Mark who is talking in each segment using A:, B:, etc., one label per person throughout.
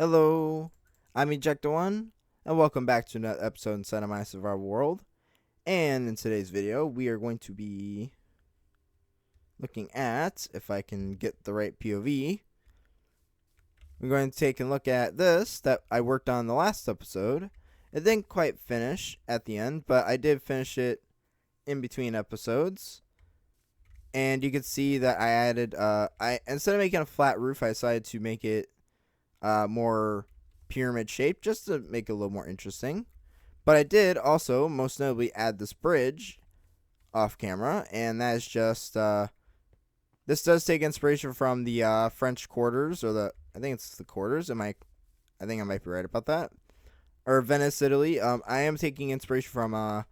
A: Hello, I'm Ejecta1, and welcome back to another episode inside of my survival world. And in today's video, we are going to be looking at, if I can get the right POV, we're going to take a look at this that I worked on the last episode. It didn't quite finish at the end, but I did finish it in between episodes. And you can see that I added, instead of making a flat roof, I decided to make it more pyramid shape just to make it a little more interesting. But I did also most notably add this bridge off camera, and that is just this does take inspiration from the French quarters, or I think it's the quarters. I think I might be right about that. Or Venice, Italy. I am taking inspiration from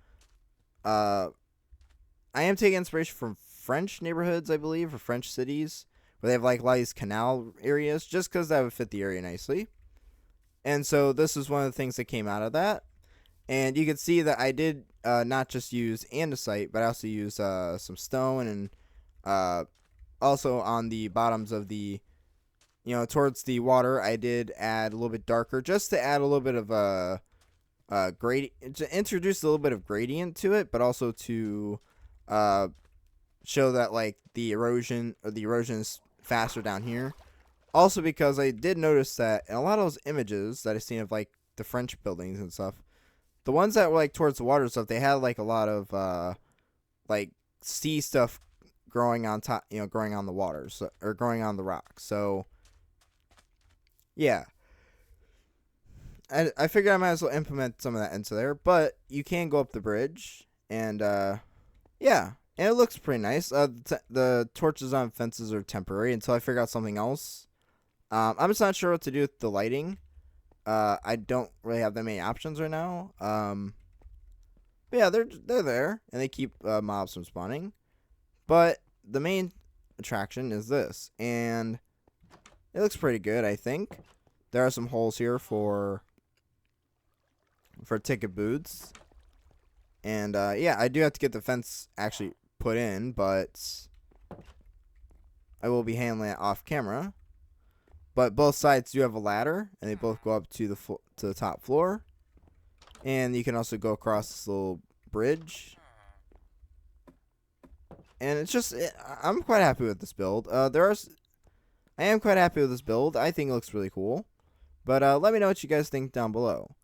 A: French neighborhoods, I believe, or French cities, where they have like a lot of these canal areas, just because that would fit the area nicely. And so this is one of the things that came out of that. And you can see that I did not just use andesite, but I also used some stone, and also on the bottoms of the, towards the water, I did add a little bit darker, just to add a little bit of to introduce a little bit of gradient to it, but also to show that like the erosion is faster down here. Also, because I did notice that in a lot of those images that I've seen of like the French buildings and stuff, the ones that were like towards the water and stuff, they had like a lot of like sea stuff growing on top, growing on the water, or growing on the rocks. So yeah, I figured I might as well implement some of that into there. But you can go up the bridge, and yeah, and it looks pretty nice. The torches on fences are temporary until I figure out something else. I'm just not sure what to do with the lighting. I don't really have that many options right now. But yeah, they're there, and they keep mobs from spawning. But the main attraction is this, and it looks pretty good, I think. There are some holes here for ticket booths. And yeah, I do have to get the fence actually put in, but I will be handling it off camera. But both sides do have a ladder, and they both go up to the top floor. And you can also go across this little bridge. And it's just, I'm quite happy with this build. I am quite happy with this build. I think it looks really cool. But let me know what you guys think down below.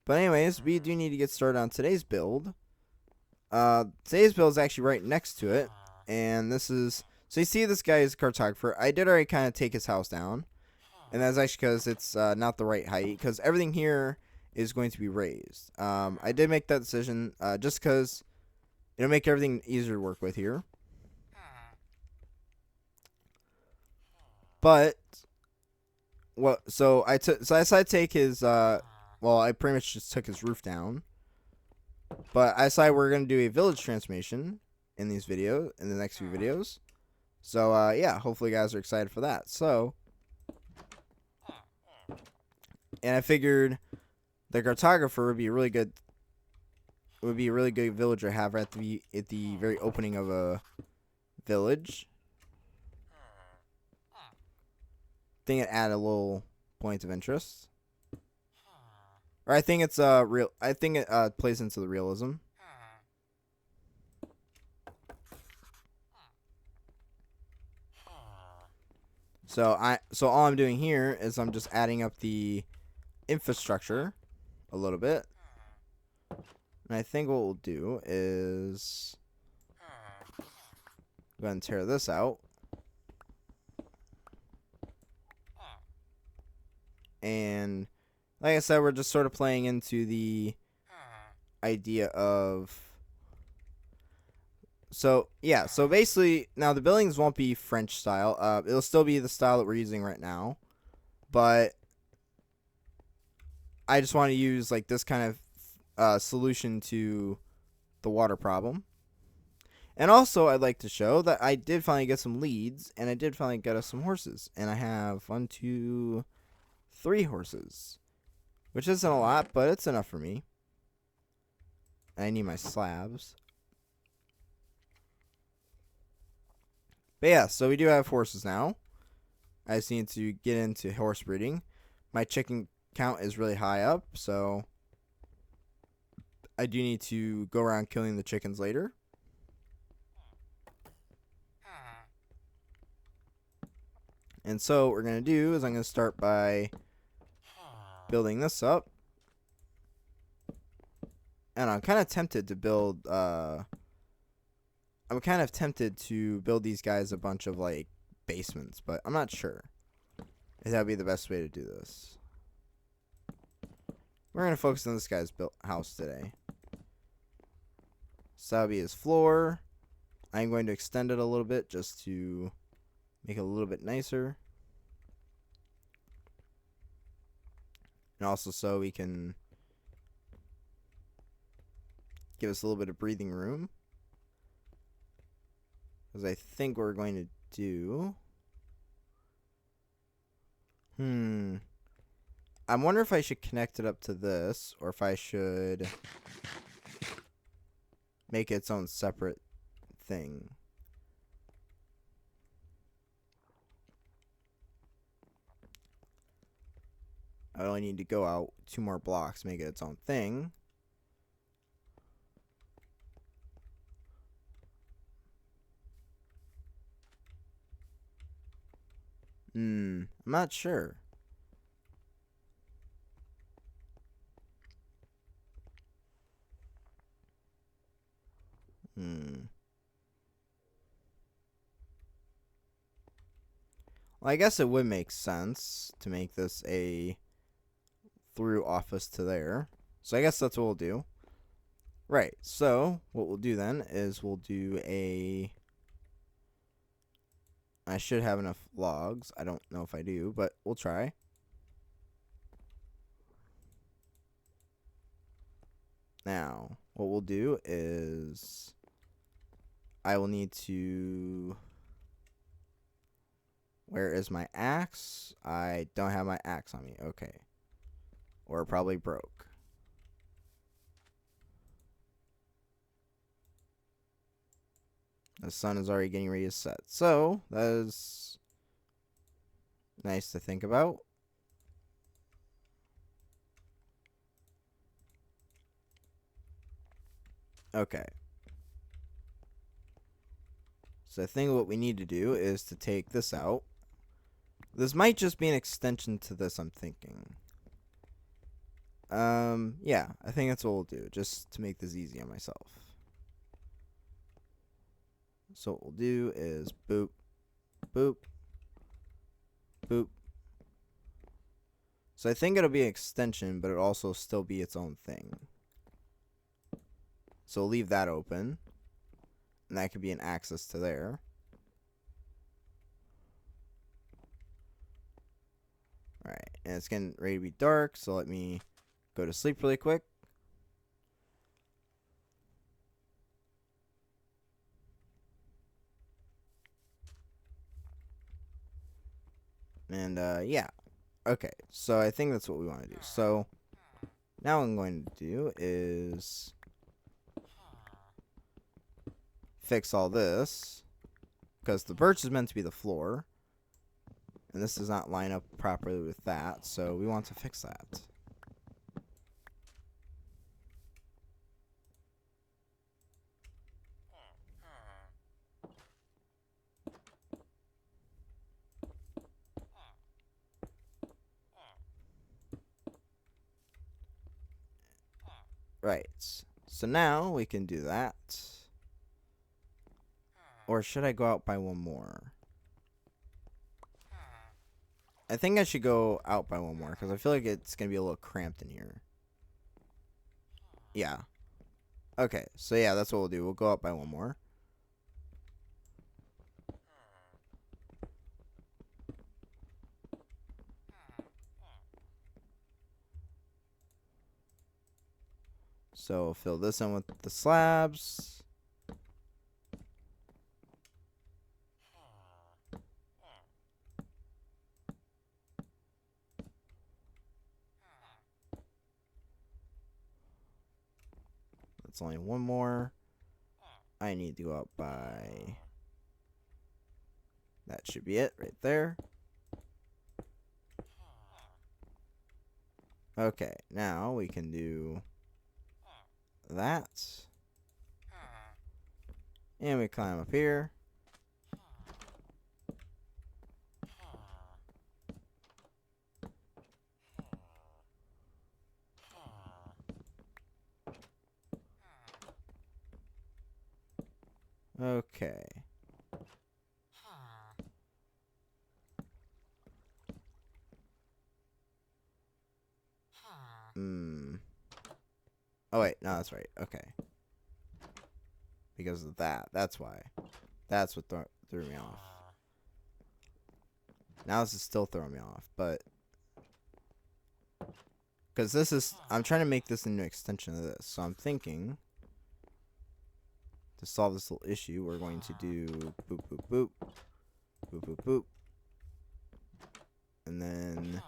A: But anyways, we do need to get started on today's build. Today's build is actually right next to it. And this is, so you see this guy is a cartographer. I did already kind of take his house down. And that's actually because it's not the right height, because everything here is going to be raised. I did make that decision just because it'll make everything easier to work with here. But so I decided to take his I pretty much just took his roof down. But I decided we're gonna do a village transformation in the next few videos. So yeah, hopefully you guys are excited for that. So, and I figured the cartographer would be a really good villager to have at the very opening of a village. I think it add a little point of interest. Or I think it's real. I think it plays into the realism. So all I'm doing here is I'm just adding up the infrastructure a little bit. And I think what we'll do is go ahead and tear this out. And like I said, we're just sort of playing into the idea of, so yeah, so basically now the buildings won't be French style. It'll still be the style that we're using right now, but I just want to use like this kind of solution to the water problem. And also, I'd like to show that I did finally get some leads, and I did finally get us some horses, and I have 1, 2, 3 horses, which isn't a lot, but it's enough for me. I need my slabs. But yeah, so we do have horses now. I just need to get into horse breeding. my chicken count is really high up, so I do need to go around killing the chickens later. And so what we're going to do is I'm going to start by building this up. And I'm kind of tempted to build, these guys a bunch of, like, basements, but I'm not sure if that would be the best way to do this. We're going to focus on this guy's house today. So that'll be his floor. I'm going to extend it a little bit just to make it a little bit nicer. And also so we can give us a little bit of breathing room. Because I think what we're going to do... I wonder if I should connect it up to this, or if I should make it its own separate thing. I only need to go out 2 more blocks, make it its own thing. I'm not sure. Well, I guess it would make sense to make this a through office to there. So I guess that's what we'll do. Right, so what we'll do then is we'll do a... I should have enough logs. I don't know if I do, but we'll try. Now, what we'll do is I will need to... Where is my axe? I don't have my axe on me. Okay. Or it probably broke. The sun is already getting ready to set. So, that is nice to think about. Okay. So I think what we need to do is to take this out. This might just be an extension to this, I'm thinking. Yeah, I think that's what we'll do, just to make this easy on myself. So what we'll do is boop, boop, boop. So I think it'll be an extension, but it'll also still be its own thing. So we'll leave that open. And that could be an access to there. Alright, and it's getting ready to be dark, so let me go to sleep really quick. And, yeah. Okay, so I think that's what we want to do. So, now what I'm going to do is fix all this, because the birch is meant to be the floor, and this does not line up properly with that, so we want to fix that. Right, so now we can do that. Or should I go out by one more? I think I should go out by one more, because I feel like it's going to be a little cramped in here. Yeah. Okay, so yeah, that's what we'll do. We'll go out by one more. So fill this in with the slabs. That's only one more. I need to go out by... That should be it right there. Okay, now we can do that. And we climb up here. Okay. Oh, wait. No, that's right. Okay. Because of that. That's why. That's what threw me off. Now this is still throwing me off, but... Because this is... I'm trying to make this into an extension of this. So I'm thinking... To solve this little issue, we're going to do... Boop, boop, boop. Boop, boop, boop. And then...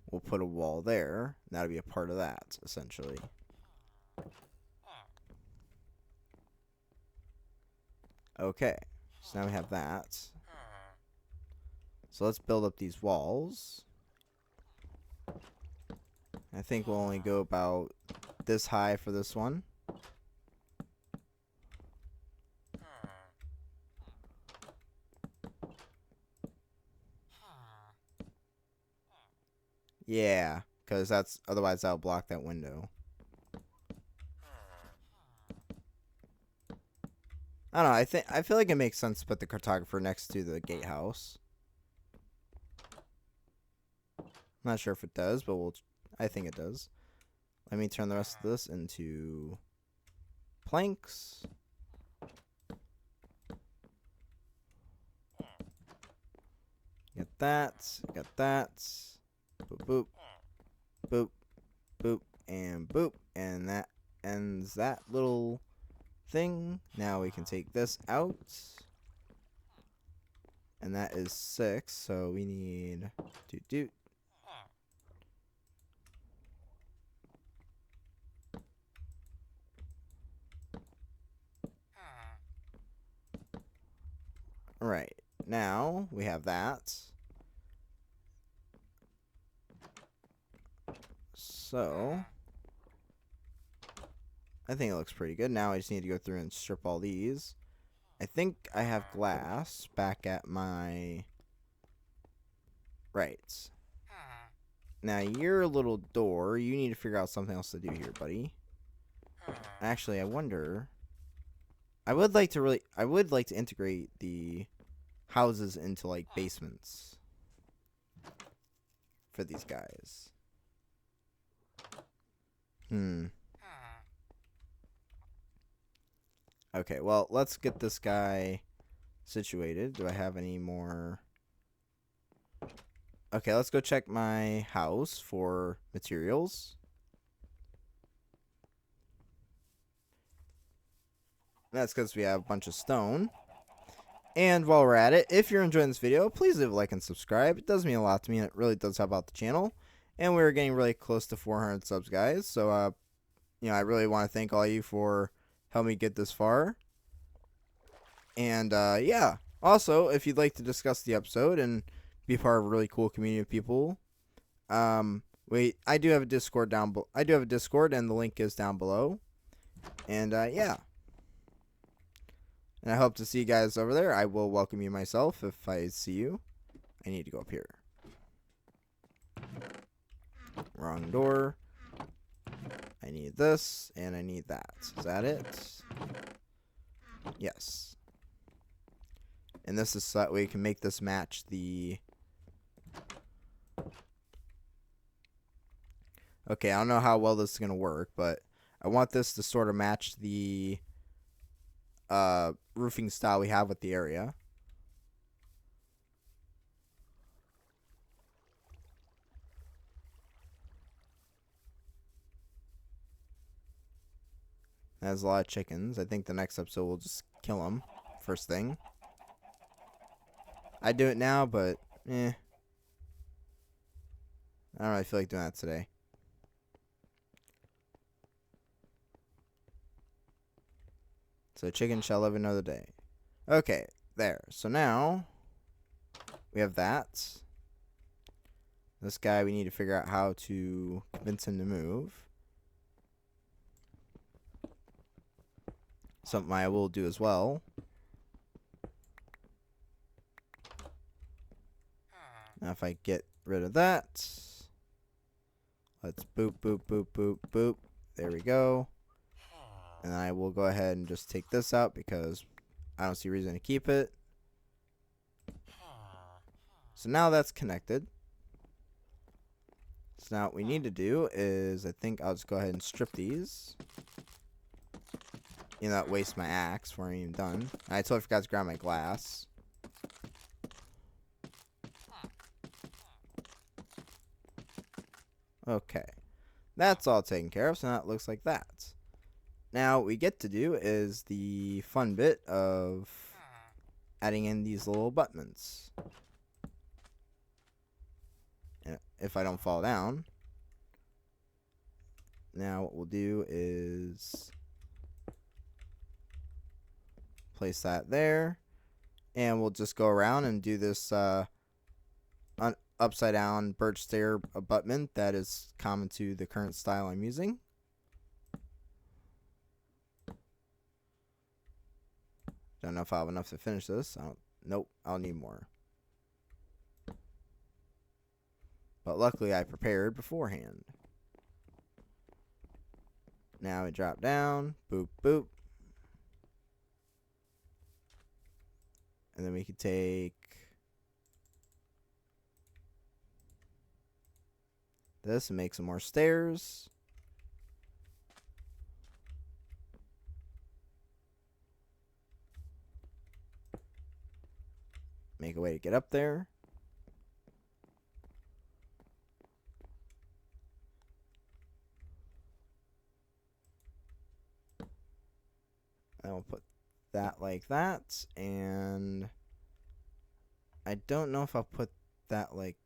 A: We'll put a wall there. That'll be a part of that, essentially. Okay. So now we have that. So let's build up these walls. I think we'll only go about this high for this one. Yeah, because that's otherwise that'll block that window. I don't know. I feel like it makes sense to put the cartographer next to the gatehouse. Not sure if it does, but I think it does. Let me turn the rest of this into planks. Get that. Got that. Boop, boop. Boop. Boop. And boop. And that ends that little thing. Now we can take this out. And that is 6. So we need... Doot. Alright. Now we have that. So... I think it looks pretty good. Now I just need to go through and strip all these. I think I have glass back at my... Right. Now, your little door, you need to figure out something else to do here, buddy. Actually, I wonder... I would like to integrate the houses into, like, basements for these guys. Okay, well, let's get this guy situated. Do I have any more? Okay, let's go check my house for materials. That's because we have a bunch of stone. And while we're at it, if you're enjoying this video, please leave a like and subscribe. It does mean a lot to me, and it really does help out the channel. And we're getting really close to 400 subs, guys. So, I really want to thank all you for helping me get this far. And, yeah. Also, if you'd like to discuss the episode and be part of a really cool community of people, I do have a Discord I do have a Discord, and the link is down below. And, yeah. And I hope to see you guys over there. I will welcome you myself if I see you. I need to go up here. Wrong door. I need this, and I need that. Is that it? Yes. And this is so that way you can make this match the... Okay, I don't know how well this is going to work, but I want this to sort of match the roofing style we have with the area. That has a lot of chickens. I think the next episode we'll just kill them first thing. I do it now, but I don't really feel like doing that today. So chicken shall live another day. Okay, there. So now we have that. This guy, we need to figure out how to convince him to move. Something I will do as well. Now if I get rid of that, let's boop, boop, boop, boop, boop. There we go. And I will go ahead and just take this out because I don't see a reason to keep it. So now that's connected. So now what we need to do is, I think I'll just go ahead and strip these. You know, that wastes my axe before I'm even done. I totally forgot to grab my glass. Okay. That's all taken care of, so now it looks like that. Now what we get to do is the fun bit of adding in these little abutments. And if I don't fall down, now what we'll do is place that there, and we'll just go around and do this upside down birch stair abutment that is common to the current style I'm using. Don't know if I have enough to finish this. Nope, I'll need more. But luckily I prepared beforehand. Now we drop down, boop, boop. And then we could take this and make some more stairs. Make a way to get up there. And we'll put that like that. And I don't know if I'll put that like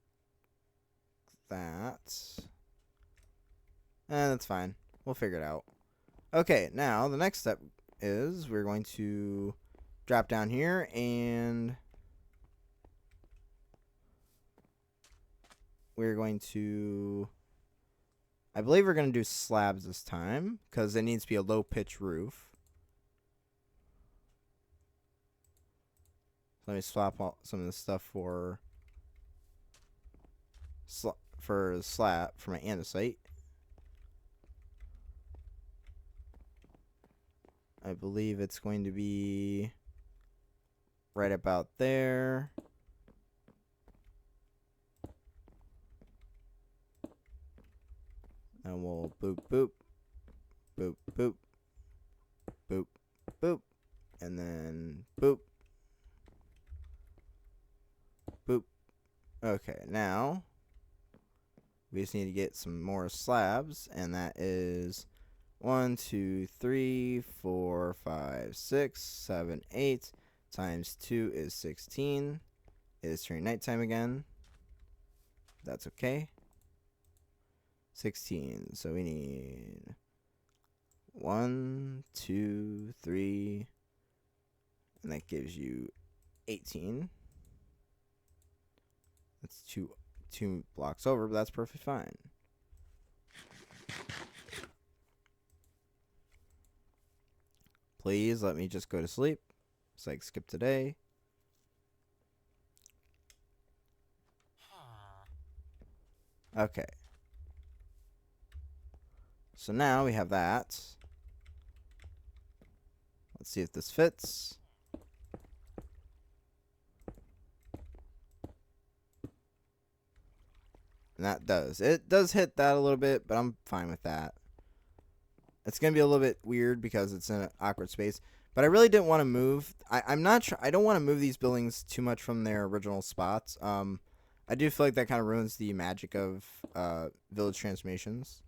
A: that. That's fine. We'll figure it out. Okay, now the next step is we're going to drop down here and we're going to, I believe we're going to do slabs this time because it needs to be a low pitch roof. So let me swap some of this stuff for slab for my andesite. I believe it's going to be right about there. And we'll boop, boop, boop, boop, boop, boop, and then boop, boop. Okay, now we just need to get some more slabs, and that is 1, 2, 3, 4, 5, 6, 7, 8 times 2 is 16. It is turning nighttime again. That's okay. 16. So we need 1, 2, 3, and that gives you 18. That's two blocks over, but that's perfectly fine. Please let me just go to sleep. It's like skip today. Okay. So now we have that. Let's see if this fits. And that does. It does hit that a little bit, but I'm fine with that. It's going to be a little bit weird because it's in an awkward space. But I really didn't want to move. I'm not sure. I don't want to move these buildings too much from their original spots. I do feel like that kind of ruins the magic of village transformations.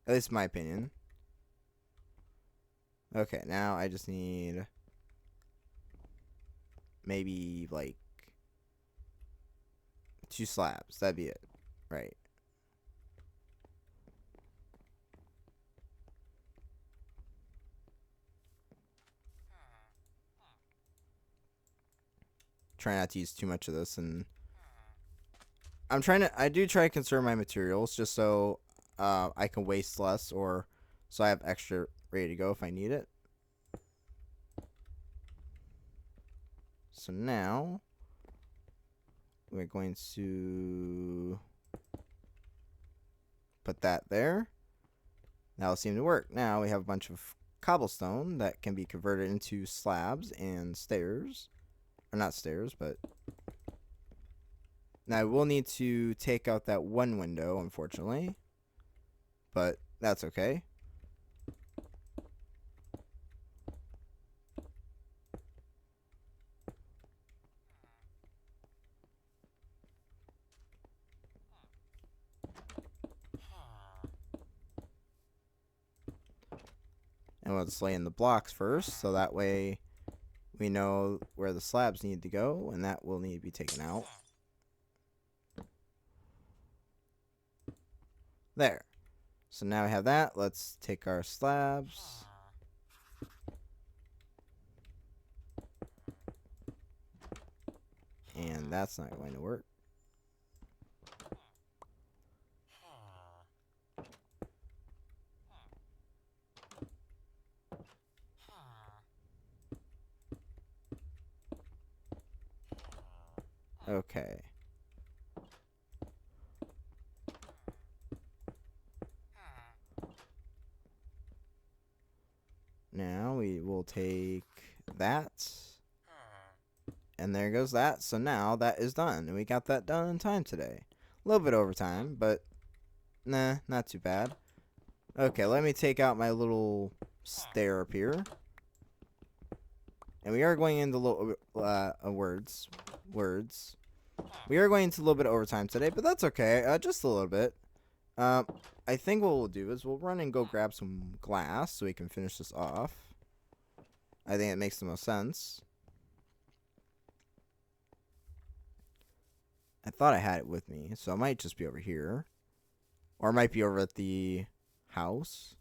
A: At least in my opinion. Okay, now I just need maybe like 2 slabs. That'd be it. Right. Try not to use too much of this and I do try to conserve my materials just so I can waste less, or so I have extra ready to go if I need it. So now we're going to put that there. That'll seem to work. Now we have a bunch of cobblestone that can be converted into slabs and stairs. Or not stairs, but... Now we'll need to take out that one window, unfortunately. But that's okay. And we'll just lay in the blocks first, so that way we know where the slabs need to go, and that will need to be taken out. There. So now we have that. Let's take our slabs. And that's not going to work. Okay. Now we will take that. And there goes that. So now that is done. And we got that done in time today. A little bit over time, but nah, not too bad. Okay, let me take out my little stair up here. And we are going into words. We are going into a little bit of overtime today, but that's okay. Just a little bit. I think what we'll do is we'll run and go grab some glass so we can finish this off. I think it makes the most sense. I thought I had it with me, so it might just be over here. Or it might be over at the house.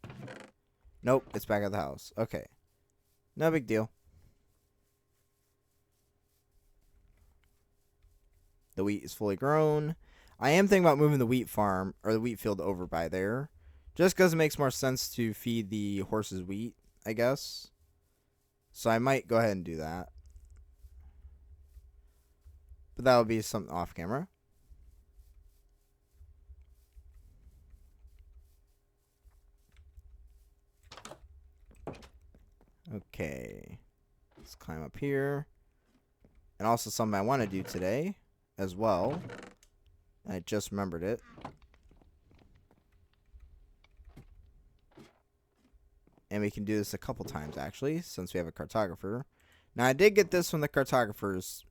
A: Nope, it's back at the house. Okay. No big deal. The wheat is fully grown. I am thinking about moving the wheat farm, or the wheat field over by there. Just because it makes more sense to feed the horses wheat, I guess. So I might go ahead and do that. But that would be something off camera. Okay. Let's climb up here. And also something I want to do today as well. I just remembered it. And we can do this a couple times actually, since we have a cartographer. Now I did get this from the cartographer's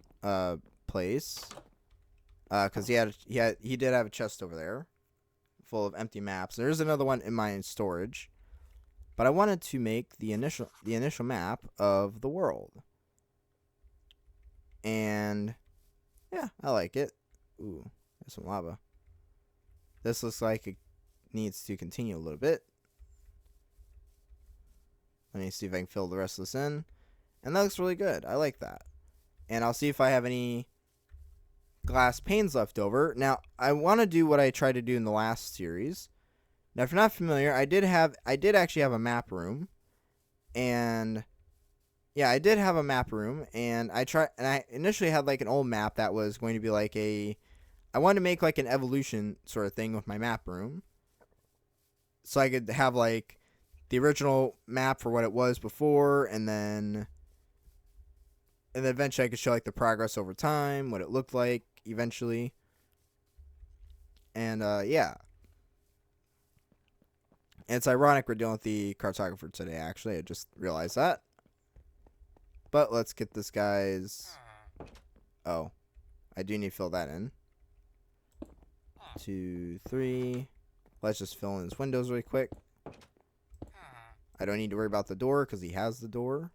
A: place. Because he did have a chest over there full of empty maps. There's another one in my storage. But I wanted to make the initial map of the world. And yeah, I like it. Ooh, there's some lava. This looks like it needs to continue a little bit. Let me see if I can fill the rest of this in. And that looks really good. I like that. And I'll see if I have any glass panes left over. Now, I want to do what I tried to do in the last series. Now, if you're not familiar, I did actually have a map room. And yeah, I did have a map room, and I initially had like an old map that was going to be like I wanted to make like an evolution sort of thing with my map room. So I could have like the original map for what it was before, and then eventually I could show like the progress over time, what it looked like eventually. And yeah. And it's ironic we're dealing with the cartographer today, actually. I just realized that. But let's get this guy's... Oh. I do need to fill that in. 2, 3. Let's just fill in his windows really quick. I don't need to worry about the door because he has the door.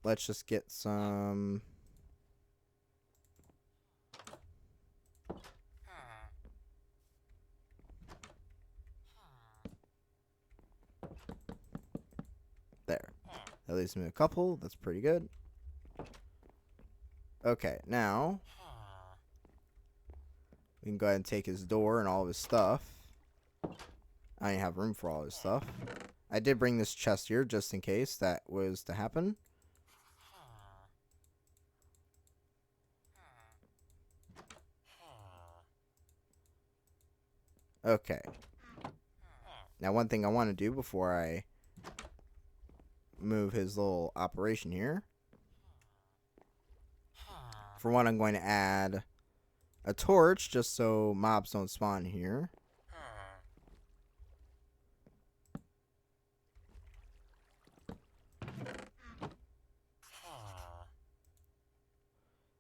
A: Let's just get some... There. That leaves me a couple. That's pretty good. Okay, now We can go ahead and take his door and all of his stuff. I don't have room for all his stuff. I did bring this chest here just in case that was to happen. Okay. Now, one thing I want to do before I move his little operation here. For one, I'm going to add a torch just so mobs don't spawn here.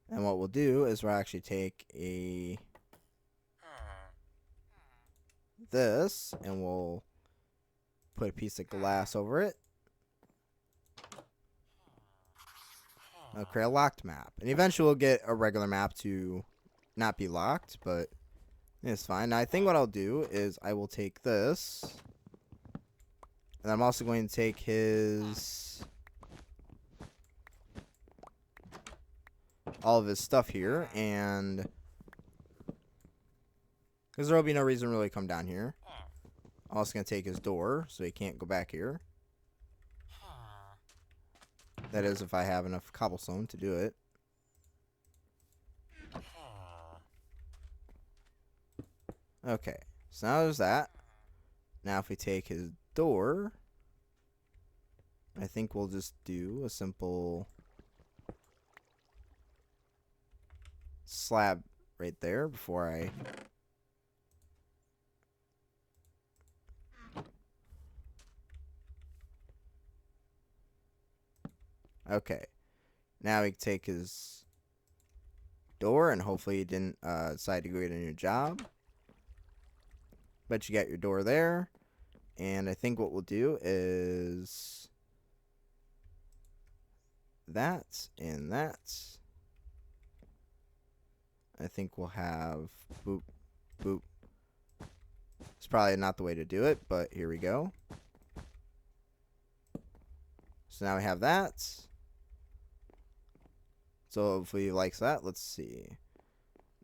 A: And what we'll do is we'll actually take this and we'll put a piece of glass over it. I'll create a locked map. And eventually we'll get a regular map to not be locked, but it's fine. Now I think what I'll do is I will take this. And I'm also going to take his all of his stuff here, and because there will be no reason really to come down here. I'm also going to take his door so he can't go back here. That is, if I have enough cobblestone to do it. Okay, so now there's that. Now if we take his door, I think we'll just do a simple slab right there before I... Okay, now we can take his door, and hopefully he didn't decide to go get a new job. But you got your door there, and I think what we'll do is that and that. I think we'll have boop, boop. It's probably not the way to do it, but here we go. So now we have that. So hopefully he likes that. Let's see.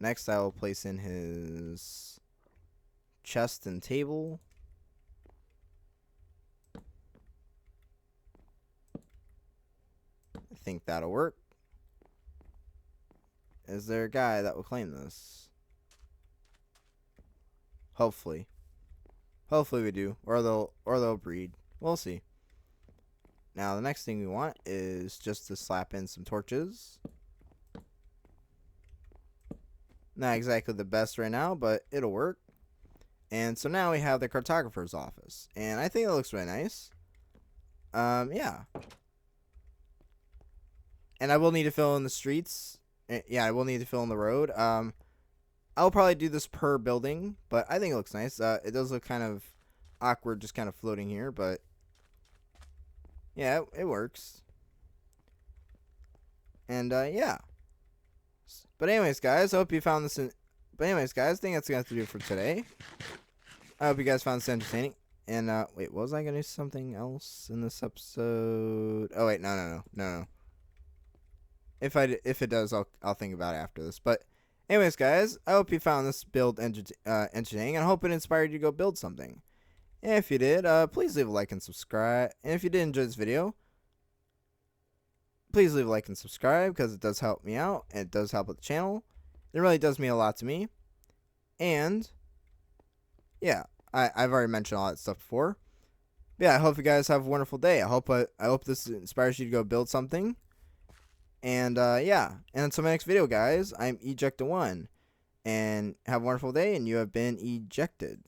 A: Next I will place in his chest and table. I think that'll work. Is there a guy that will claim this? Hopefully. Hopefully we do. Or they'll breed. We'll see. Now the next thing we want is just to slap in some torches. Not exactly the best right now, but it'll work. And so now we have the cartographer's office. And I think it looks really nice. Yeah. And I will need to fill in the streets. Yeah, I will need to fill in the road. I'll probably do this per building, but I think it looks nice. It does look kind of awkward just kind of floating here, but yeah, it works. And yeah. But anyways, guys, I hope you found this But anyways, guys, I think that's going to do it for today. I hope you guys found this entertaining. And wait, was I going to do something else in this episode? Oh wait, no. If it does, I'll think about it after this. But anyways, guys, I hope you found this build entertaining, and I hope it inspired you to go build something. And if you did, please leave a like and subscribe. And if you did enjoy this video, please leave a like and subscribe, because it does help me out, and it does help with the channel. It really does mean a lot to me. And yeah, I've already mentioned all that stuff before. But yeah, I hope you guys have a wonderful day. I hope this inspires you to go build something. And yeah, and until my next video, guys, I'm Ejecta1, and have a wonderful day, and you have been ejected.